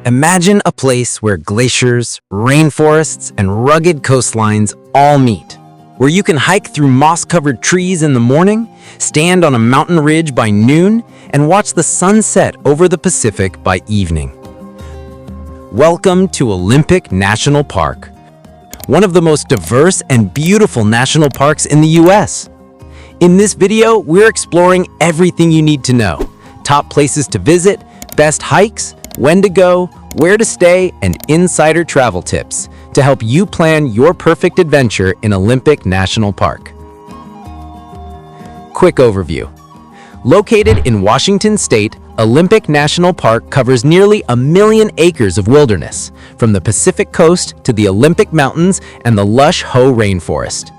Imagine a place where glaciers, rainforests, and rugged coastlines all meet, where you can hike through moss-covered trees in the morning, stand on a mountain ridge by noon, and watch the sun set over the Pacific by evening. Welcome to Olympic National Park, one of the most diverse and beautiful national parks in the US. In this video, we're exploring everything you need to know: top places to visit, best hikes, when to go, where to stay, and insider travel tips to help you plan your perfect adventure in Olympic National Park. Quick overview. Located in Washington State, Olympic National Park covers nearly 1 million acres of wilderness, from the Pacific coast to the Olympic Mountains and the lush Hoh Rain Forest.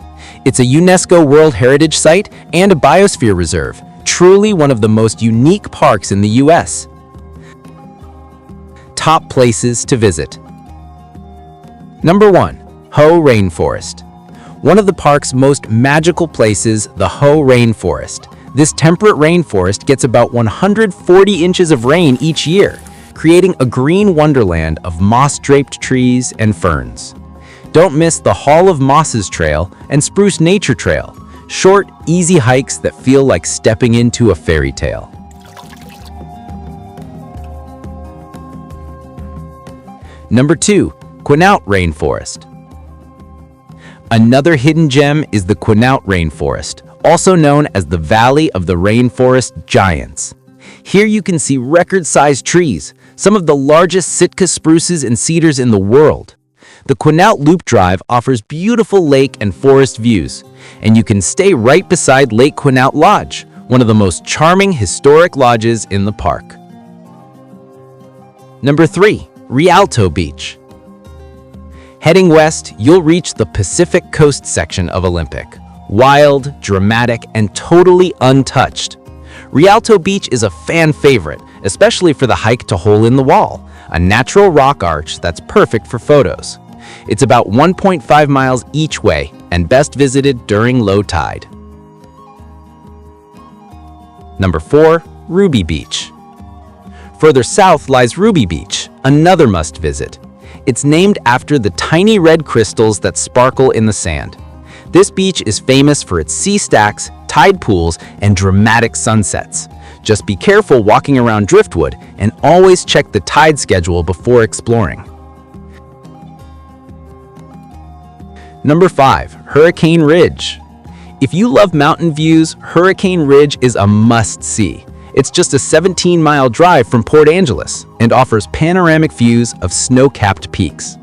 It's a UNESCO World Heritage Site and a biosphere reserve, truly one of the most unique parks in the US. Top places to visit. Number 1. Hoh Rain Forest. One of the park's most magical places, the Hoh Rain Forest. This temperate rainforest gets about 140 inches of rain each year, creating a green wonderland of moss-draped trees and ferns. Don't miss the Hall of Mosses Trail and Spruce Nature Trail, short, easy hikes that feel like stepping into a fairy tale. Number 2. Quinault Rainforest. Another hidden gem is the Quinault Rainforest, also known as the Valley of the Rainforest Giants. Here you can see record-sized trees, some of the largest Sitka spruces and cedars in the world. The Quinault Loop Drive offers beautiful lake and forest views, and you can stay right beside Lake Quinault Lodge, one of the most charming historic lodges in the park. Number 3. Rialto Beach. Heading west, you'll reach the Pacific Coast section of Olympic. Wild, dramatic, and totally untouched. Rialto Beach is a fan favorite, especially for the hike to Hole in the Wall, a natural rock arch that's perfect for photos. It's about 1.5 miles each way and best visited during low tide. Number 4. Ruby Beach. Further south lies Ruby Beach, another must-visit. It's named after the tiny red crystals that sparkle in the sand. This beach is famous for its sea stacks, tide pools, and dramatic sunsets. Just be careful walking around driftwood and always check the tide schedule before exploring. Number 5. Hurricane Ridge. If you love mountain views, Hurricane Ridge is a must-see. It's just a 17-mile drive from Port Angeles and offers panoramic views of snow-capped peaks.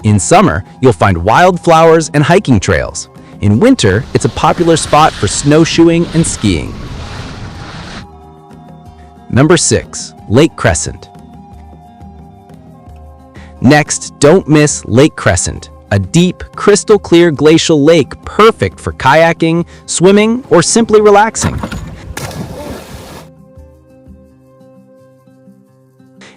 In summer, you'll find wildflowers and hiking trails. In winter, it's a popular spot for snowshoeing and skiing. Number 6. Lake Crescent. Next, don't miss Lake Crescent, a deep, crystal-clear glacial lake perfect for kayaking, swimming, or simply relaxing.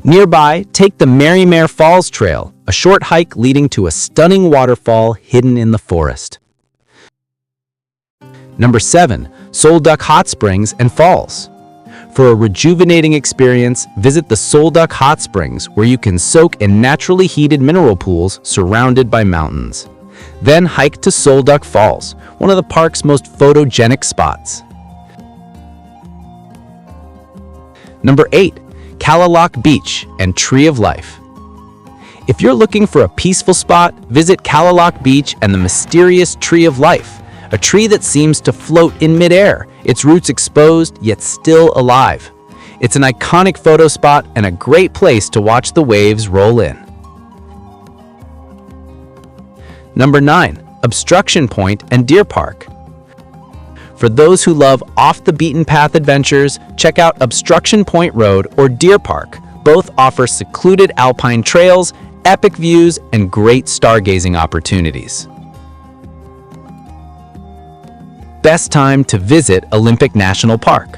Nearby, take the Marymare Falls Trail, a short hike leading to a stunning waterfall hidden in the forest. Number 7. Duc Hot Springs and Falls. For a rejuvenating experience, visit the Duc Hot Springs, where you can soak in naturally heated mineral pools surrounded by mountains. Then hike to Duc Falls, one of the park's most photogenic spots. Number 8. Kalaloch Beach and Tree of Life. If you're looking for a peaceful spot, visit Kalaloch Beach and the mysterious Tree of Life, a tree that seems to float in midair, its roots exposed yet still alive. It's an iconic photo spot and a great place to watch the waves roll in. Number 9. Obstruction Point and Deer Park. For those who love off-the-beaten-path adventures, check out Obstruction Point Road or Deer Park. Both offer secluded alpine trails, epic views, and great stargazing opportunities. Best time to visit Olympic National Park.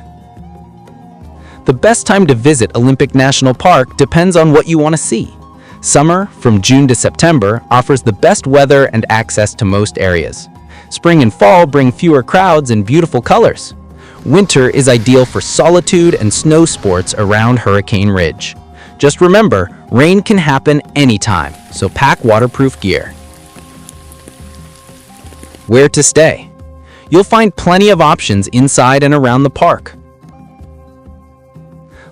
The best time to visit Olympic National Park depends on what you want to see. Summer, from June to September, offers the best weather and access to most areas. Spring and fall bring fewer crowds and beautiful colors. Winter is ideal for solitude and snow sports around Hurricane Ridge. Just remember, Rain can happen anytime, so pack waterproof gear. Where to stay? You'll find plenty of options inside and around the park.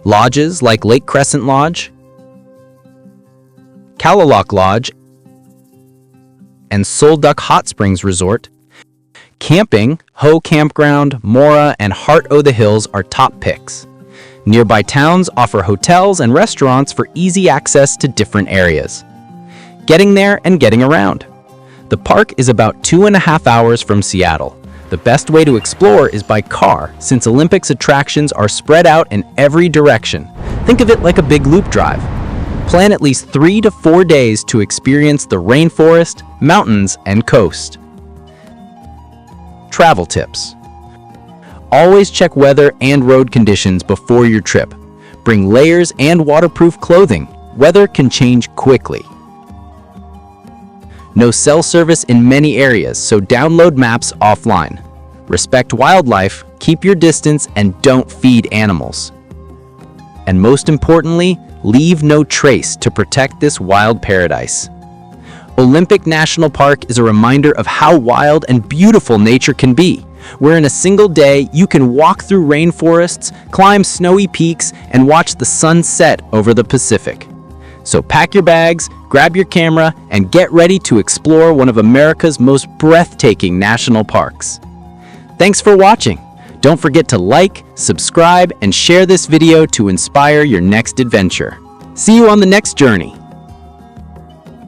Lodges like Lake Crescent Lodge, Kalaloch Lodge, and Duc Hot Springs Resort. Camping, Hoh Campground, Mora, and Heart o' the Hills are top picks. Nearby towns offer hotels and restaurants for easy access to different areas. Getting there and getting around. The park is about 2.5 hours from Seattle. The best way to explore is by car, since Olympics attractions are spread out in every direction. Think of it like a big loop drive. Plan at least 3 to 4 days to experience the rainforest, mountains, and coast. Travel tips. Always check weather and road conditions before your trip. Bring layers and waterproof clothing. Weather can change quickly. No cell service in many areas, so download maps offline. Respect wildlife, keep your distance, and don't feed animals. And most importantly, leave no trace to protect this wild paradise. Olympic National Park is a reminder of how wild and beautiful nature can be, where in a single day you can walk through rainforests, climb snowy peaks, and watch the sun set over the Pacific. So pack your bags, grab your camera, and get ready to explore one of America's most breathtaking national parks. Thanks for watching. Don't forget to like, subscribe, and share this video to inspire your next adventure. See you on the next journey.